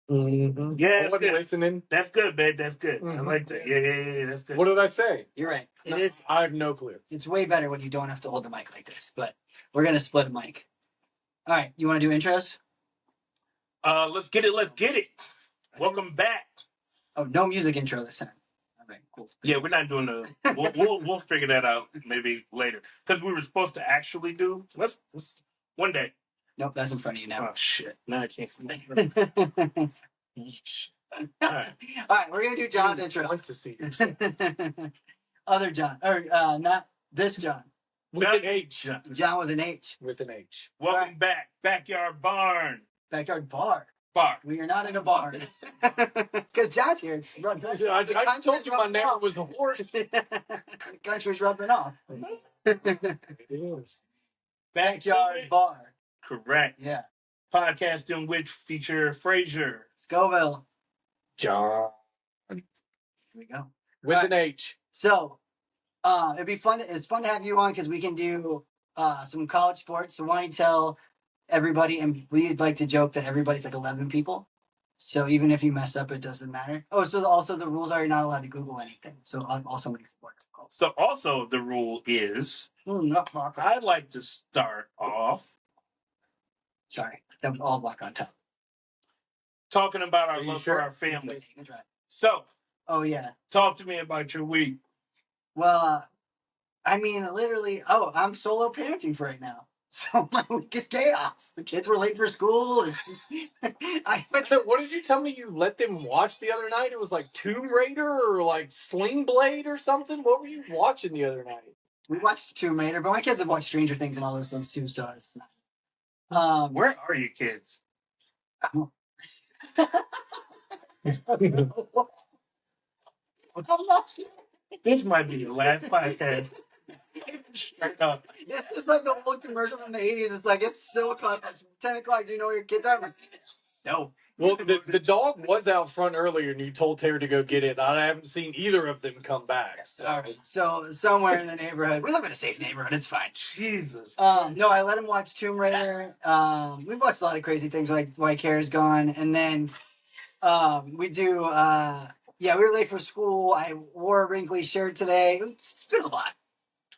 Mm-hmm. Yeah, I wasn't listening. That's good, babe. That's good. I like that. Yeah. That's good. What did I say? You're right. It is. I have no clue. It's way better when you don't have to hold the mic like this. But we're gonna split a mic. All right. You want to do intros? Let's get it. Let's get it. Welcome back. Oh, no music intro this time. All right, cool. Yeah, we're not doing the. We'll figure that out maybe later because we were supposed to actually do. Let's one day. Nope, that's in front of you now. Oh shit! Now I can't see. All right, we're gonna do John's intro. I want to see Other John, or not this John. with an H. John with an H. With an H. Welcome back, backyard barn. Backyard bar. Bar. We are not in a barn. Because John's here. I told you my name was a horse. The country's rubbing off. It is. Backyard bar. Correct. Yeah. Podcast in which feature Frazier. Scoville. John. Here we go. With an H. So, it'd be fun. It's fun to have you on because we can do some college sports. So why don't you tell everybody? And we'd like to joke that everybody's like 11 people. So even if you mess up, it doesn't matter. Oh, so also the rules are you're not allowed to Google anything. So also make sports. So also the rule is I'd like to start off. Sorry, that was all block on top. Talking about our love for our family. That's right. So. Oh yeah. Talk to me about your week. Well, I mean, literally. Oh, I'm solo parenting for right now. So my week is chaos. The kids were late for school. It's just What did you tell me you let them watch the other night? It was like Tomb Raider or like Sling Blade or something? What were you watching the other night? We watched Tomb Raider, but my kids have watched Stranger Things and all those things too, so it's not. Where are your kids? This might be the last podcast. This is like the old commercial from the 80s. It's like, it's so o'clock, it's 10 o'clock. Do you know where your kids are? No. Well, the dog was out front earlier, and you told Terry to go get it. I haven't seen either of them come back. So. All right. So somewhere in the neighborhood, we live in a safe neighborhood. It's fine. Jesus. No, I let him watch Tomb Raider. We've watched a lot of crazy things like White Hair's Gone, and then we do. Yeah, we were late for school. I wore a wrinkly shirt today. It's been a lot.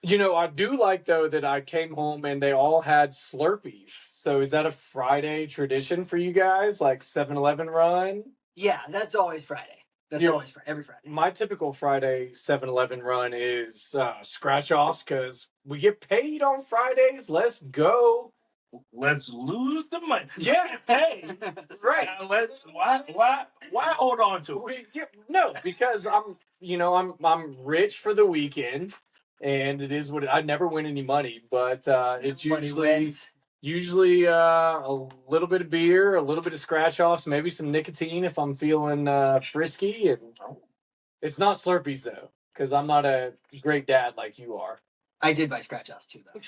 You know, I do like, though, that I came home and they all had Slurpees. So is that a Friday tradition for you guys? Like 7-Eleven run? Yeah, that's always Friday. That's always every Friday. My typical Friday 7-Eleven run is scratch-offs because we get paid on Fridays. Let's go. Let's lose the money. Yeah, hey, right. Why hold on to it? No, because I'm rich for the weekend, and it is what I never win any money, but it's usually a little bit of beer, a little bit of scratch offs, maybe some nicotine if I'm feeling frisky, and it's not Slurpees though, because I'm not a great dad like you are. I did buy scratch offs too, though.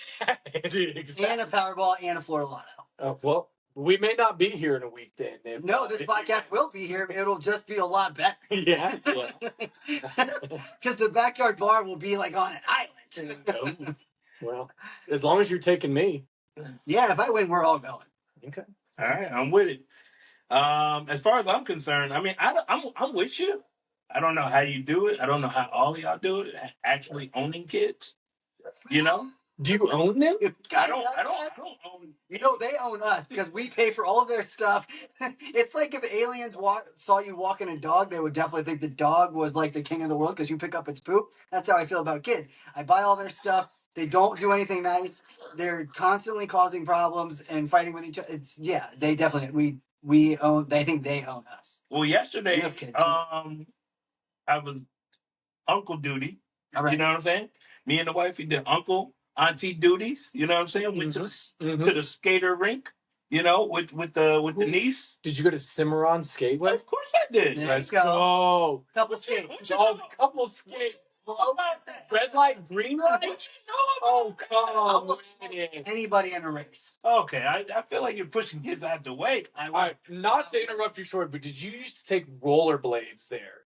Exactly. And a Powerball and a Florida Lotto. Oh, well, we may not be here in a week then. No, this podcast will be here. It'll just be a lot better. Yeah. Because the backyard bar will be like on an island. Oh, well, as long as you're taking me. Yeah, if I win, we're all going. Okay. All right, I'm with it. As far as I'm concerned, I mean, I'm with you. I don't know how you do it. I don't know how all of y'all do it. Actually owning kids. You know? Do you own them? I don't own. You know, they own us because we pay for all of their stuff. It's like if aliens saw you walking a dog, they would definitely think the dog was like the king of the world because you pick up its poop. That's how I feel about kids. I buy all their stuff. They don't do anything nice. They're constantly causing problems and fighting with each other. They definitely we own. They think they own us. Well, yesterday, I was uncle duty. All right. You know what I'm saying? Me and the wife, we did uncle, auntie duties. You know what I'm saying? Went to the skater rink. You know, with the niece. Did you go to Cimarron Skateway? Of course I did. Let's go. Couple skates. Couple skates. Red light, green light? Oh, come on. Anybody in a race. Okay, I feel like you're pushing kids out the way. Not to interrupt you short, but did you used to take rollerblades there?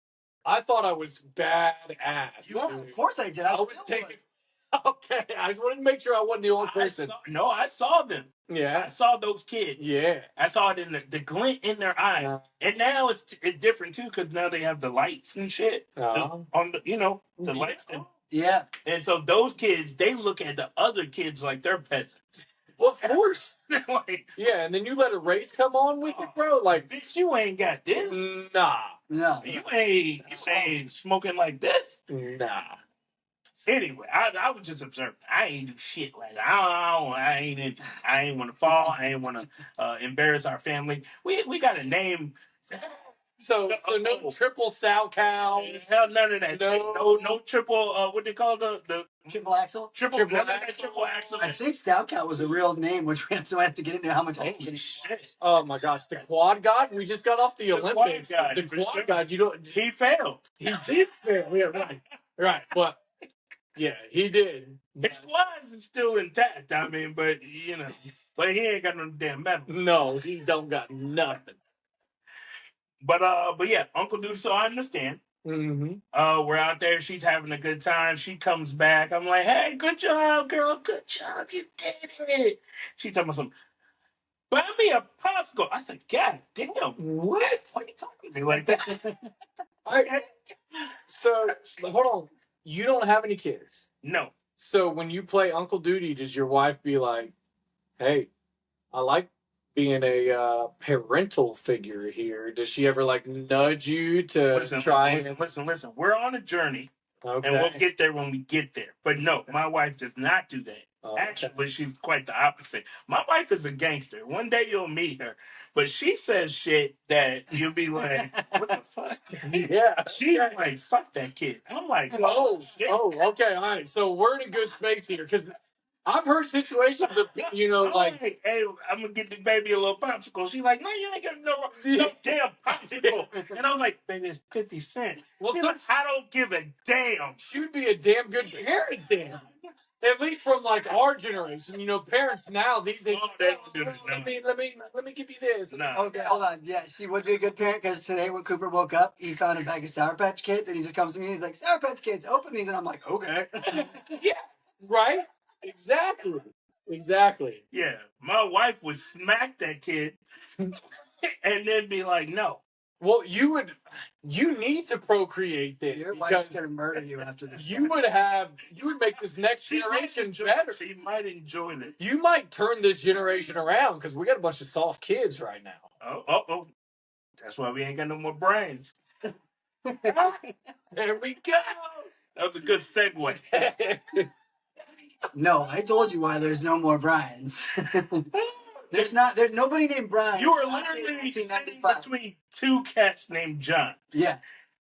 I thought I was badass. Yeah, of course I did. I was taking Okay, I just wanted to make sure I wasn't the only person. I saw them. Yeah. I saw those kids. Yeah. I saw it in the glint in their eyes. Yeah. And now it's different too because now they have the lights and shit on the the lights. Yeah. And so those kids, they look at the other kids like they're peasants. Well, of course. Like, yeah, and then you let a race come on with it, bro. Like, bitch, you ain't got this. Nah. No. You ain't smoking like this. Nah. Anyway, I was just observing. I ain't do shit like that. I ain't want to fall. I ain't want to embarrass our family. We got a name. So no triple sow cow. Hell, none of that. No. No triple. What they call the Triple axle? triple Triple none of axle. that triple axle. I think Salcat was a real name, which we have to get into how much Holy shit. Oh my gosh, the quad god. We just got off the Olympics. Quad god, the for quad sure. god. You don't. He failed. He did fail. Yeah, right. Right. But yeah, he did. His quads is still intact. I mean, but but he ain't got no damn medal. No, he don't got nothing. But yeah, Uncle Dude. So I understand. Mm-hmm. We're out there. She's having a good time. She comes back. I'm like, hey, good job, girl. Good job. You did it. She talking about something. Buy me a popsicle. I said, God damn. What? Why are you talking to me like that? So hold on. You don't have any kids. No. So when you play Uncle Duty, does your wife be like, "Hey, I like being a parental figure here"? Does she ever like nudge you to Listen. We're on a journey, Okay. and we'll get there when we get there. But no, my wife does not do that. Oh, Actually, she's quite the opposite. My wife is a gangster. One day you'll meet her, but she says shit that you'll be like, "What the fuck?" Yeah. She's like, "Fuck that kid." I'm like, Oh, shit. okay, all right. So we're in a good space here because I've heard situations of I'm like, hey, I'm gonna get the baby a little popsicle. She's like, no, you ain't getting no damn popsicle. And I was like, baby, it's 50 cents. Well, She's like, I don't give a damn. she would be a damn good parent then. At least from like our generation, parents now these days. Oh, they don't do that, no. Let me give you this. No. Okay, hold on. Yeah, she would be a good parent because today when Cooper woke up, he found a bag of Sour Patch Kids and he just comes to me and he's like, Sour Patch Kids, open these. And I'm like, okay. Yeah, right? Exactly. Yeah, my wife would smack that kid and then be like, no. Well, you need to procreate this. Your wife's going to murder you after this. You would make this next generation better. She might enjoy it. You might turn this generation around because we got a bunch of soft kids right now. Oh. That's why we ain't got no more brains. There we go. That was a good segue. No, I told you why there's no more Brians. There's nobody named Brian. You are literally sitting between two cats named John. Yeah.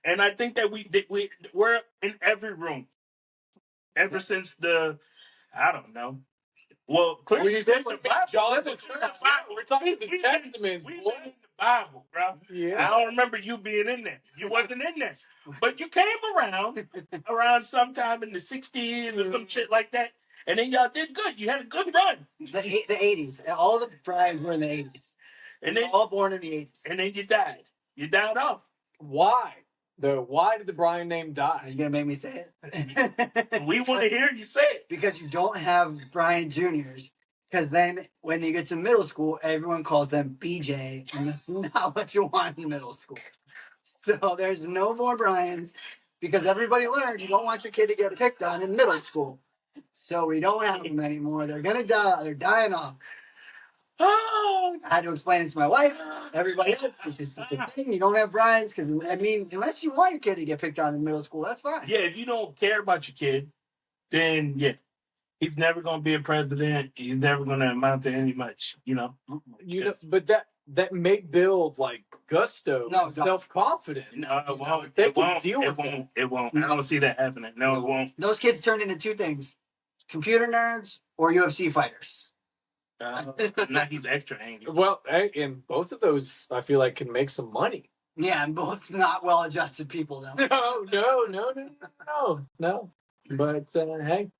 And I think that we're in every room ever since I don't know. Well, clearly, you said the John's Bible. we're talking the Testaments. We've been in the Bible, bro. Yeah. I don't remember you being in there. You wasn't in there. But you came around sometime in the 60s or some shit like that. And then y'all did good. You had a good run. The 80s. All the Brians were in the 80s. And then all born in the 80s. And then you died. You died off. Why? Why did the Brian name Are die? you going to make me say it? We want to hear you say it. Because you don't have Brian Juniors. Because then when you get to middle school, everyone calls them BJ. And that's not what you want in middle school. So there's no more Brians. Because everybody learned you don't want your kid to get picked on in middle school. So we don't have them anymore. They're going to die. They're dying off. Oh, I had to explain it to my wife. Everybody else, it's a thing. You don't have Brian's because, unless you want your kid to get picked on in middle school, that's fine. yeah, if you don't care about your kid, then yeah, he's never going to be a president. He's never going to amount to any much, But that may build like gusto, and self-confidence. No, it won't. They It can won't. deal with It won't. I don't see that happening. No, it won't. Those kids turned into two things: computer nerds or UFC fighters. Now he's extra angry. Well, and both of those I feel like can make some money. Yeah, and both not well-adjusted people, though. No. But hey.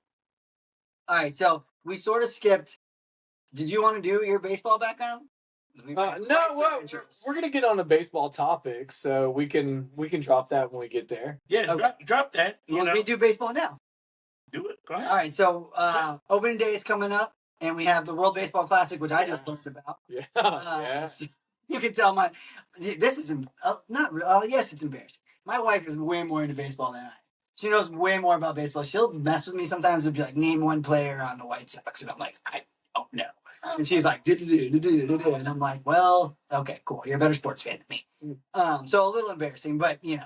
All right, so we sort of skipped. Did you want to do your baseball background? No, well, we're gonna get on a baseball topic, so we can drop that when we get there. Yeah, drop that. Well, we do baseball now. Do it. Go ahead. All right, so opening day is coming up, and we have the World Baseball Classic, which I just learned about. Yeah. Yeah. You can tell this is not yes, it's embarrassing. My wife is way more into baseball than I am. She knows way more about baseball. She'll mess with me sometimes and be like, name one player on the White Sox, and I'm like, I don't know. And she's like, and I'm like, well, okay, cool. You're a better sports fan than me. So a little embarrassing, but it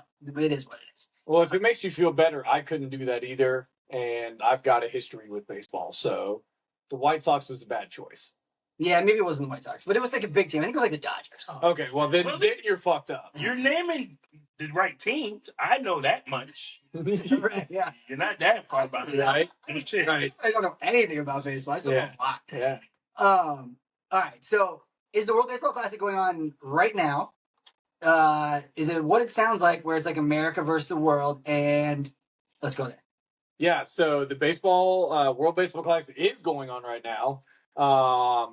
is what it is. Well, if it makes you feel better, I couldn't do that either, and I've got a history with baseball, so the White Sox was a bad choice. Yeah, maybe it wasn't the White Sox, but it was like a big team. I think it was like the Dodgers. Okay, well then you're fucked up. You're naming the right teams. I know that much. Right, yeah. You're not that far behind, right? Right. I don't know anything about baseball. I still know a lot. Yeah. All right. So, is the World Baseball Classic going on right now? Is it what it sounds like, where it's like America versus the world? And let's go there. Yeah. So the World Baseball Classic is going on right now. I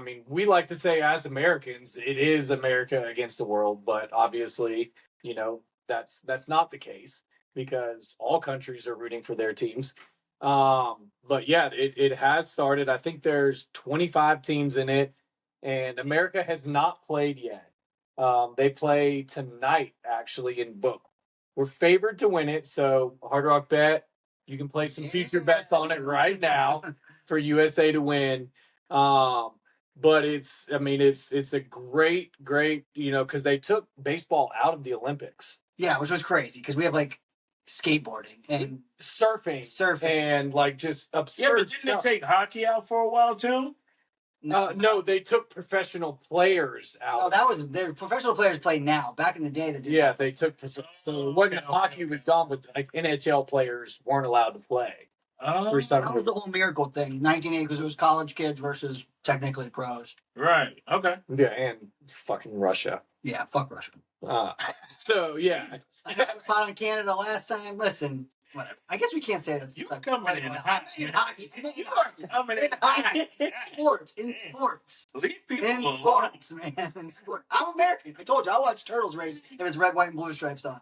mean, we like to say as Americans, it is America against the world, but obviously, that's not the case because all countries are rooting for their teams. But yeah, it has started. I think there's 25 teams in it, and America has not played yet. They play tonight, actually, in book. We're favored to win it, so Hard Rock Bet, you can play some future bets on it right now for USA to win. But it's a great, because they took baseball out of the Olympics. Yeah, which was crazy because we have like skateboarding and surfing, and like just absurd. Yeah, but didn't they take hockey out for a while too? No, they took professional players out. No, their professional players play now. Back in the day, they did. Yeah, they took so when hockey was gone, but like NHL players weren't allowed to play. For some that was the whole miracle thing, 1980, because it was college kids versus technically pros. Right. Okay. Yeah, and fucking Russia. Yeah, fuck Russia. So yeah, I was on Canada last time. Listen, whatever. I guess we can't say that's You coming in hot. in hockey. You are coming in hot. In sports. Leave people In alone. sports, man. In sports. I'm American. I told you, I'll watch Turtles race if it's red, white, and blue stripes on.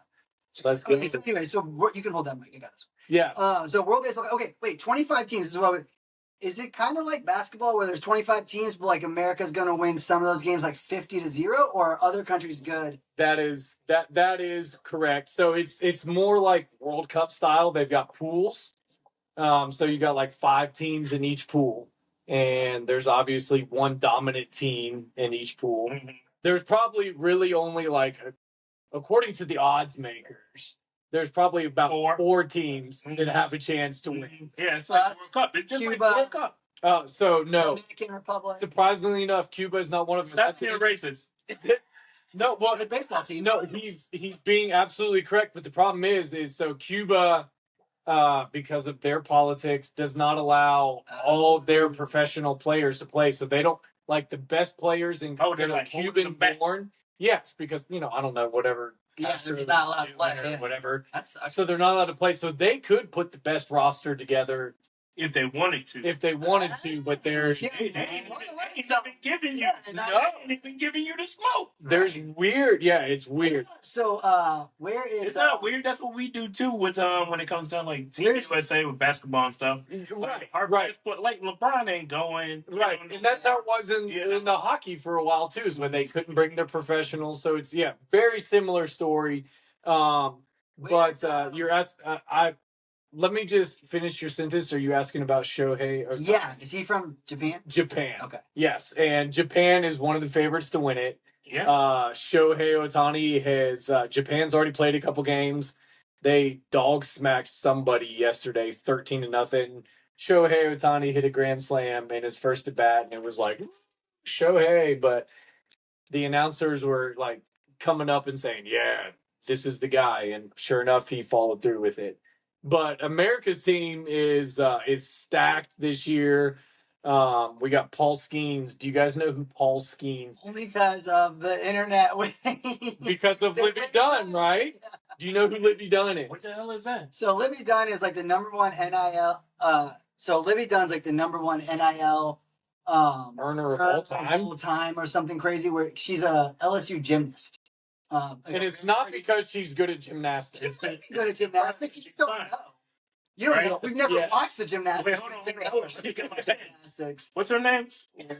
let's go. Okay, so anyway, you can hold that mic. I got this. Yeah. So World Baseball. Okay, wait. 25 teams is what. Is it kind of like basketball where there's 25 teams, but like America's going to win some of those games like 50-0, or are other countries good? That is correct. So it's more like World Cup style. They've got pools. So you got like 5 teams in each pool, and there's obviously one dominant team in each pool. Mm-hmm. There's probably really only according to the odds makers, there's probably about 4 teams that have a chance to win. Yeah, it's like World Cup. It's just Cuba, like World Cup. So no. Dominican Republic. Surprisingly enough, Cuba is not one of them. That's being racist. No, well, the baseball team. No, he's being absolutely correct. But the problem is so Cuba, because of their politics, does not allow all of their professional players to play. So they don't like the best players in they're like Cuban born. Yes, because I don't know whatever. Yeah, they're not allowed to play. Or whatever. That's so they're not allowed to play. So they could put the best roster together if they wanted to. But they're They ain't even giving you the smoke. There's weird. Yeah, it's weird. So where is it's not weird? That's what we do too with when it comes down like Team USA with basketball and stuff. Right. Like LeBron ain't going. Right, and that's how it was in the hockey for a while too, is when they couldn't bring their professionals. So it's very similar story. But you're asking. Let me just finish your sentence. Are you asking about Shohei Ohtani? Yeah, is he from Japan? Japan. Okay. Yes, and Japan is one of the favorites to win it. Yeah. Shohei Ohtani has Japan's already played a couple games. They dog smacked somebody yesterday, 13-0. Shohei Ohtani hit a grand slam in his first at bat, and it was like Shohei, but the announcers were like coming up and saying, "Yeah, this is the guy," and sure enough, he followed through with it. But America's team is stacked this year. We got Paul Skeens. Do you guys know who Paul Skeens? Only because of the internet. Because of Libby Dunn, right? Yeah. Do you know who Libby Dunn is? What the hell is that? So Libby Dunn is like the number one NIL. So Libby Dunn's like the number one NIL earner of all time or something crazy. Where she's a LSU gymnast. And it's not because she's good at gymnastics. Good at gymnastics. You just don't know. You don't Right? know. We've never Yeah. watched the gymnastics. Wait, hold on, We hold on. know Look at my gymnastics. What's her name?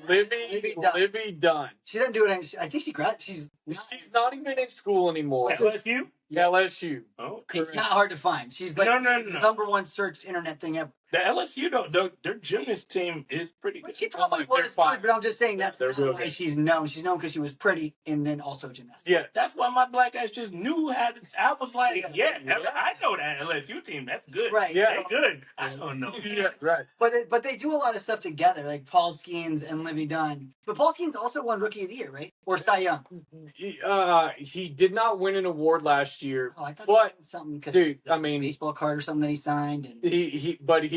Livy Dunn. She doesn't do it. I think she's She's not even in school anymore. LSU? LSU. Oh, It's not hard to find. She's like No. the number one searched internet thing ever. The LSU, though, their gymnast team is pretty good. But she probably They're was fine. good, but I'm just saying that's They're not real why good. she's known. She's known because she was pretty and then also gymnastics. Yeah. That's why my black ass just knew how to. I was like, Yeah. I know that LSU team. That's good. Right. Yeah. They good. I don't know. Yeah, right. But they do a lot of stuff together, like Paul Skeens and Livy Dunn. But Paul Skeens also won Rookie of the Year, right? Or Cy Young. He did not win an award last year. Oh, I thought But, he won something because dude, I mean, baseball card or something that he signed. And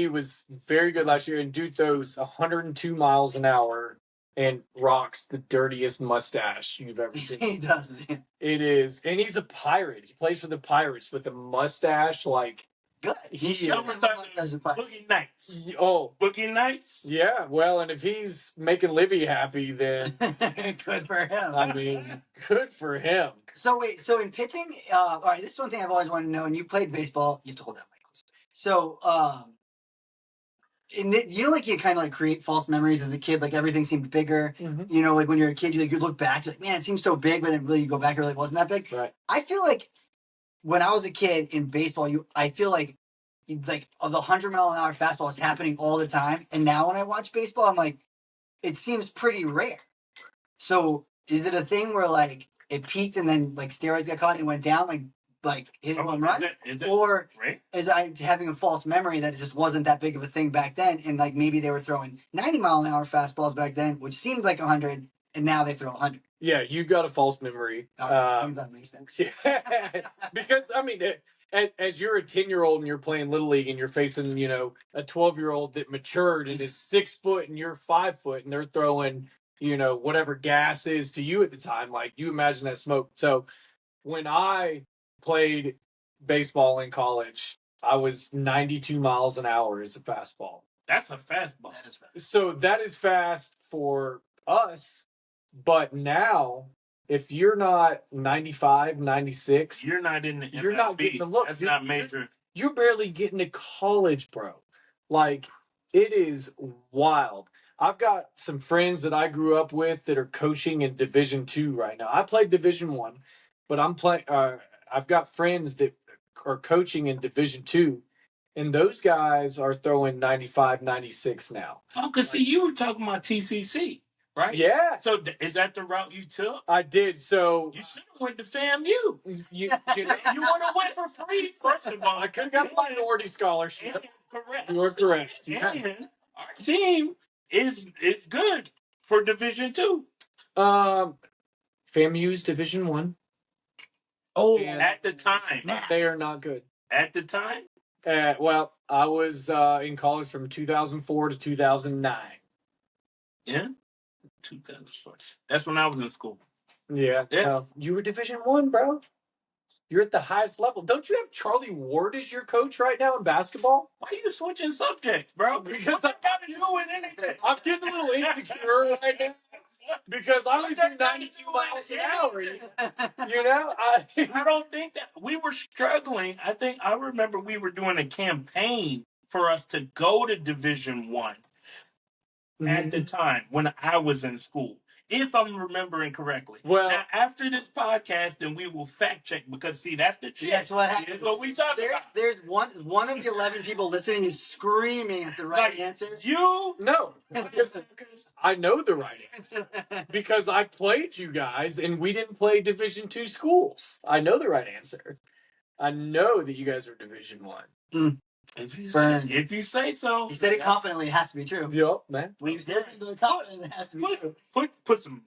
he was very good last year, and dude throws 102 miles an hour and rocks the dirtiest mustache you've ever seen. he does. Yeah. It is, and he's a Pirate. He plays for the Pirates with the mustache, like Good. He should is. have a mustache and fire. Boogie Nights. oh Boogie Nights. yeah. Well, and if he's making Livy happy, then Good for him. I mean, good for him. So wait, so in pitching, all right, this is one thing I've always wanted to know. And you played baseball, you have to hold that mic close. So, you know, like you kind of like create false memories as a kid. Like everything seemed bigger. Mm-hmm. You know, like when you're a kid, you look back, you're like, man, it seems so big, but then really you go back, and really wasn't that big. Right. I feel like when I was a kid in baseball, I feel like the 100-mile-an-hour fastball was happening all the time, and now when I watch baseball, I'm like, it seems pretty rare. So is it a thing where like it peaked and then like steroids got caught and it went down, like hit home runs, Is it or right? is I having a false memory that it just wasn't that big of a thing back then, and like maybe they were throwing 90-mile-an-hour fastballs back then, which seemed like 100, and now they throw 100. Yeah, you got a false memory. That makes sense. Yeah, because I mean, as you're a 10-year-old and you're playing little league and you're facing, you know, a 12-year-old that matured and is 6 foot and you're 5 foot and they're throwing, you know, whatever gas is to you at the time, like you imagine that smoke. So when I played baseball in college, I was 92 miles an hour as a fastball. That's a fastball. That is fast. So that is fast for us, but now if you're not 95, 96, You're not in the MLB. You're not getting the look. That's You're- not major. you're barely getting to college, bro. Like, it is wild. I've got some friends that I grew up with that are coaching in Division II right now. I played Division I, but I'm playing. I've got friends that are coaching in Division II, and those guys are throwing 95, 96 now. Oh, because see, you were talking about TCC, right? Yeah, So is that the route you took? I did. So You should have went to FAMU. you know, You would have went for free, first of all. I could have got a minority scholarship. And- correct. You are correct. Yes. And our team is good for Division II. FAMU's Division One. Oh, At the time. They are not good. At the time? Well, I was in college from 2004 to 2009. Yeah. 2004. That's when I was in school. Yeah. Yeah. You were Division One, bro. You're at the highest level. Don't you have Charlie Ward as your coach right now in basketball? Why are you switching subjects, bro? Because What that got to do with anything? I'm getting a little insecure right now because I only do 92 miles an hour. You know, I don't think that we were struggling. I remember we were doing a campaign for us to go to Division One at the time when I was in school, if I'm remembering correctly. Well- now after this podcast, then we will fact check because see that's the trick. That's what happens. Here's what we talking about. There's one of the 11 people listening is screaming at the right answer. You no, because I know the right answer. Because I played you guys and we didn't play Division II schools. I know the right answer. I know that you guys are Division One. if you say so. He said it confidently. It has to be true. Yup, man. When you said it confidently, it has to be true. Put some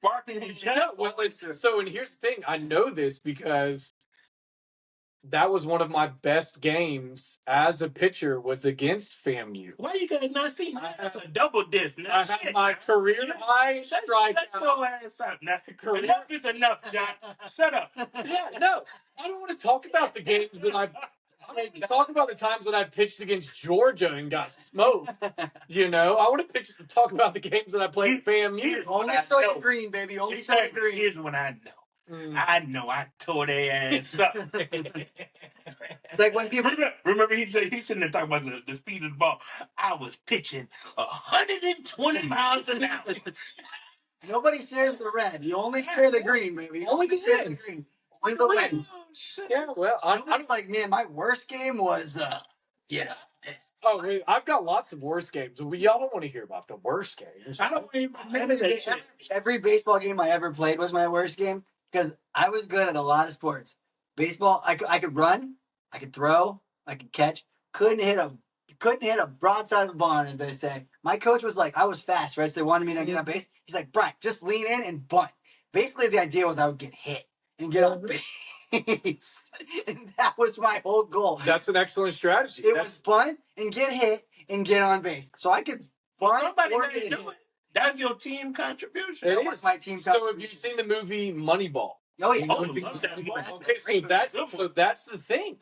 bark in your Yeah, chest. well, so and here's the thing. I know this because that was one of my best games as a pitcher was against FAMU. Why you gotta not see? That's a double disc. I Now, had shit, my man. career high Shut strikeout. your ass up. Now, Career- enough is enough, John. Shut up. Yeah, no, I don't want to talk about the games that I want to talk about the times that I pitched against Georgia and got smoked. You know, I want to talk about the games that I played at FAMU. Only Soylent Green, baby. Only Soylent Green. Here's what I know. I know I tore their ass up. It's like when people remember he's sitting there talking about the speed of the ball. I was pitching 120 miles an hour. nobody shares the red. You only share the green, baby. Only the share the wins. green. Only the wins. Oh, shit. Yeah, well, I'm like, man, my worst game was I've got lots of worst games. Y'all don't want to hear about the worst games. I don't even remember that shit. every baseball game I ever played was my worst game because I was good at a lot of sports. Baseball, I could run, I could throw, I could catch. Couldn't hit a broadside of a barn, as they say. My coach was like, I was fast, right? So they wanted me to get on base. He's like, Brian, just lean in and bunt. Basically, the idea was I would get hit and get on base. And that was my whole goal. That's an excellent strategy. It was bunt and get hit and get on base. So I could bunt Somebody or got to get do hit. it. That's your team contribution. It That was is. my team So have you contribution. seen the movie Moneyball? Oh, yeah. Oh, love that movie. Okay, so that's the thing,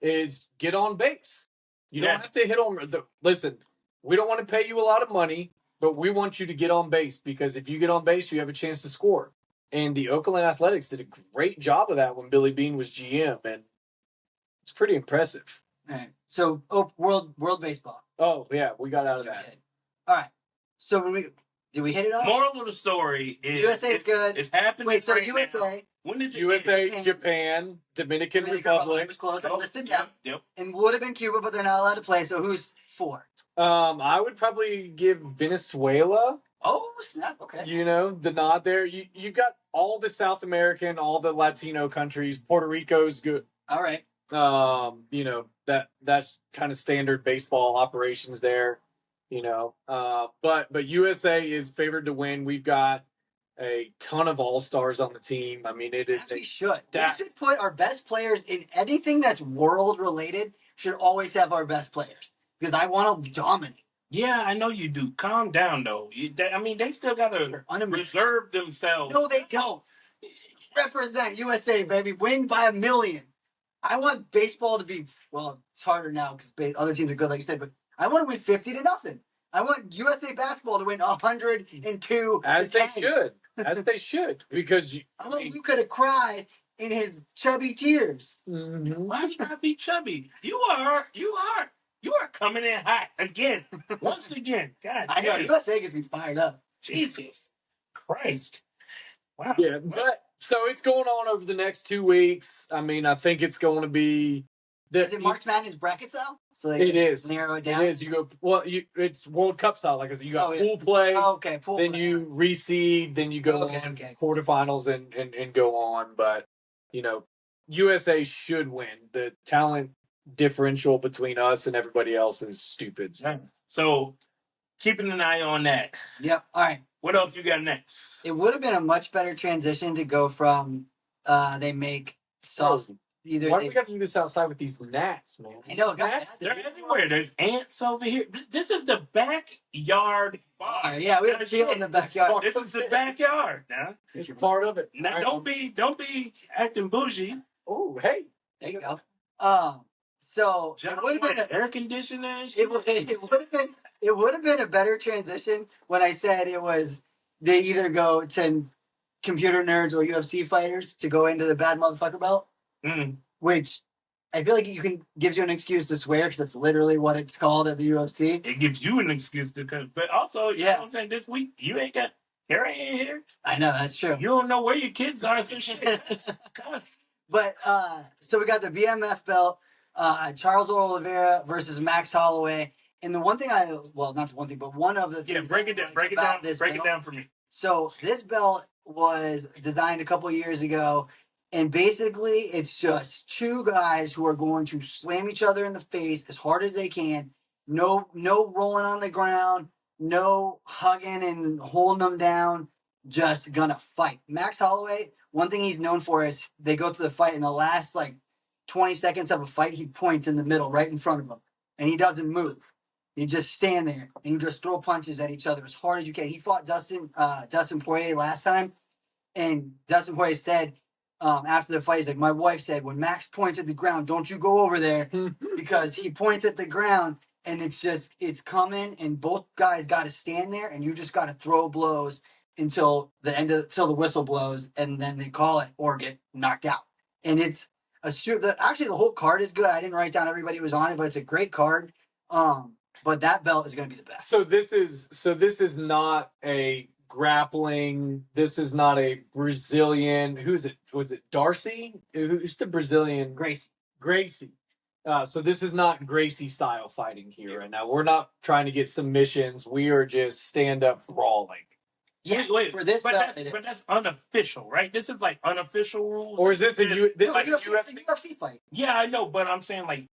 is get on base. You Yeah. don't have to hit on. Listen, we don't want to pay you a lot of money, but we want you to get on base because if you get on base, you have a chance to score. And the Oakland Athletics did a great job of that when Billy Beane was GM, and it's pretty impressive. All right. So, world baseball. Oh yeah, we got out of that. All right. So, did we hit it all? Moral of the story is USA's good. It's happening. Wait, so right USA. now. When is it? USA, Japan. Japan, Dominican Dominican Republic. was close. I Oh, listed down. Yep. And would have been Cuba, but they're not allowed to play. So, who's 4? I would probably give Venezuela, Oh, snap. Okay. the nod there. You've got all the South American, all the Latino countries. Puerto Rico's good. All right. That's kind of standard baseball operations there. But USA is favored to win. We've got a ton of all-stars on the team. I mean, it is As we should. stacked. We should put our best players in anything that's world related. Should always have our best players because I want to dominate. Yeah, I know you do. Calm down, though. They still got to reserve themselves. No, they don't. Represent USA, baby. Win by 1 million. I want baseball to be, well, it's harder now because other teams are good, like you said, but I want to win 50-0. I want USA basketball to win 102 As to they 10. should. As they should. Because I want Luka to cry in his chubby tears. Why should I be chubby? You are coming in hot again. Once again. God I know, damn. USA gets me fired up. Jesus Christ. Wow. Yeah, but so it's going on over the next 2 weeks. I mean, I think it's going to be. Is it March Madness bracket style? So It is. narrow it It down? is. You go. Well, it's World Cup style. Like I said, you got Oh, yeah. pool play. Oh, okay, pool Then play. you reseed. Then you go Okay, on okay. quarterfinals and go on. But USA should win. The talent differential between us and everybody else is stupid. Yeah. So keeping an eye on that. Yep. All right. What else you got next? It would have been a much better transition to go from they make soft. Either Why do they, we got to do this outside with these gnats, man? I know, got Gnats? that. They're everywhere. There's ants over here. This is the backyard bar. Yeah, we have a field in the backyard. This is the backyard. Now, It's part of it. now don't be acting bougie. Oh, hey. There you go. So it would have been air conditioner. And shit. it would have been a better transition when I said it was they either go to computer nerds or UFC fighters to go into the bad motherfucker belt, which I feel like gives you an excuse to swear because that's literally what it's called at the UFC. It gives you an excuse to come, but also, you know what I'm saying, this week you ain't got Harry ain't here. I know that's true. You don't know where your kids are. So shit. But so we got the BMF belt, Charles Oliveira versus Max Holloway. And the one thing not the one thing, but one of the things break it down for me. So this belt was designed a couple years ago, and basically it's just two guys who are going to slam each other in the face as hard as they can. No rolling on the ground, no hugging and holding them down. Just gonna fight. Max Holloway, one thing he's known for is they go to the fight in the last 20 seconds of a fight, he points in the middle, right in front of him, and he doesn't move. You just stand there and you just throw punches at each other as hard as you can. He fought Dustin Poirier last time, and Dustin Poirier said after the fight, he's like, my wife said, when Max points at the ground, don't you go over there because he points at the ground and it's coming, and both guys got to stand there and you just got to throw blows until till the whistle blows, and then they call it or get knocked out. And it's actually the whole card is good. I didn't write down everybody who was on it, but it's a great card. But that belt is going to be the best. So this is not a grappling. This is not a Brazilian. Who's it? Was it Darcy? Who's the Brazilian? Gracie. So this is not Gracie style fighting here right now. We're not trying to get submissions. We are just stand up brawling. Yeah, Wait, for this but belt, that's unofficial, right? This is like unofficial rules. Or is this a UFC fight? Yeah, I know, but I'm saying like,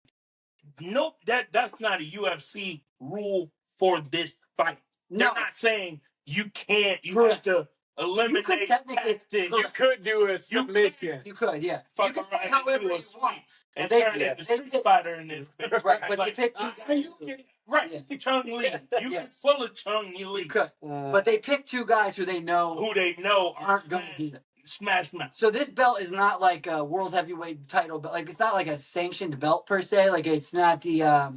nope, that's not a UFC rule for this fight. No. They're not saying you can't. You Correct. have to eliminate tactics. You could do a submission. You could, yeah. Fuck You could around say and however do a you want. and They turn did. into Street Fighter in this bitch. Right, but like, they picked two guys. Right, Chung Lee. You Yeah. can pull a Chung Lee. You could. But they picked two guys who they know Who they know aren't going to do that. smash mouth. So this belt is not like a world heavyweight title, but like it's not like a sanctioned belt per se. Like it's not the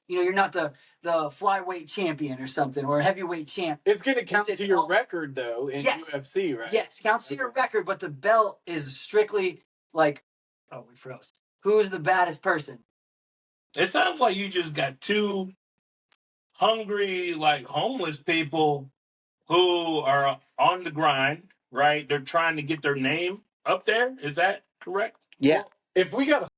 you're not the flyweight champion or something or a heavyweight champ. It's going to count It's to your all- record though in Yes. UFC, right? Yes, counts to your record, but the belt is strictly like, oh, we froze. Who's the baddest person? It sounds like you just got two hungry, like homeless people who are on the grind, right? They're trying to get their name up there. Is that correct? Yeah. If we got